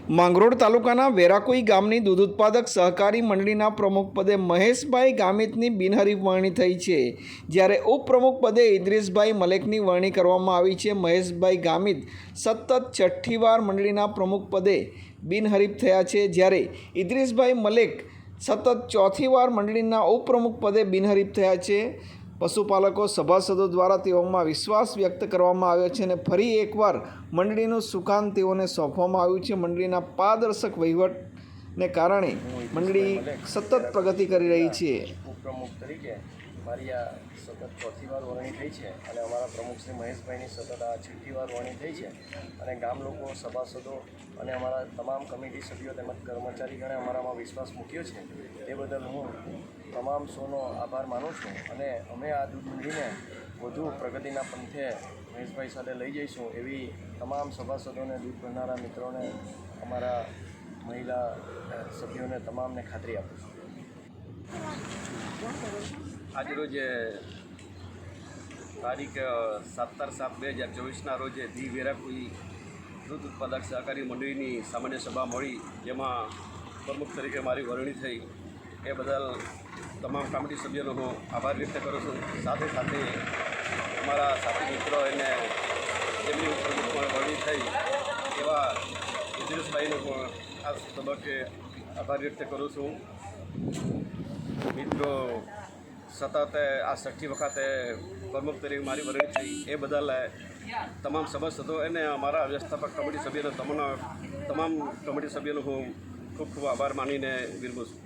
માંગરોળ તાલુકાના વેરાકોઈ ગામની દૂધ ઉત્પાદક સહકારી મંડળીના પ્રમુખ પદે મહેશભાઈ ગામિતની બિનહરીફ વરણી થઈ છે, જ્યારે ઉપપ્રમુખ પદે ઇદ્રીસભાઈ મલેકની વરણી કરવામાં આવી છે। મહેશભાઈ ગામિત સતત 6ઠ્ઠી વાર મંડળીના પ્રમુખ પદે બિનહરીફ થયા છે, જ્યારે ઇદ્રીસભાઈ મલેક સતત 4થી વાર મંડળીના ઉપપ્રમુખ પદે બિનહરીફ થયા છે। પશુપાલકો સભાસદો દ્વારા તેઓમાં વિશ્વાસ વ્યક્ત કરવામાં આવ્યો છે અને ફરી એકવાર મંડળીનું સુકાન તેઓને સોંપવામાં આવ્યું છે। મંડળીના પારદર્શક વહીવટને કારણે મંડળી સતત પ્રગતિ કરી રહી છે। ઉપપ્રમુખ તરીકે મારી આ સતત 4થી વાર વરણી થઈ છે અને અમારા પ્રમુખ શ્રી મહેશભાઈની સતત આ 6ઠ્ઠી વાર વરણી થઈ છે અને ગામ લોકો, સભાસદો અને અમારા તમામ કમિટી સભ્યો તેમજ કર્મચારીગણે અમારામાં વિશ્વાસ મૂક્યો છે, તે બદલ હું તમામ સૌનો આભાર માનું છું અને અમે આ દૂધ મંડળીને વધુ પ્રગતિના પંથે મહેશભાઈ સાથે લઈ જઈશું એવી તમામ સભાસદોને, દૂધ ભરનારા મિત્રોને, અમારા મહિલા સભ્યોને તમામને ખાતરી આપું છું। આજરોજ તારીખ 17/7/2024ના રોજ ધી વેરાકોઈ દૂધ ઉત્પાદક સહકારી મંડળીની સામાન્ય સભા મળી, જેમાં પ્રમુખ તરીકે મારી વરણી થઈ। એ બદલ તમામ કમિટી સભ્યોનો હું આભાર વ્યક્ત કરું છું। સાથે સાથે અમારા સાથી મિત્રો એને જેમની પ્રમુખમાં વરણી થઈ એવા ઇદ્રીસભાઈનો પણ આ તબક્કે આભાર વ્યક્ત કરું છું। મિત્રો, સતત આ 6ઠ્ઠી વખતે પ્રમુખ તરીકે મારી વરણી થઈ એ બદલ તમામ સભાસદો અને અમારા વ્યવસ્થાપક કમિટી સભ્યોનો તમામ કમિટી સભ્યોનો હું ખૂબ ખૂબ આભાર માનીને વિરમું છું।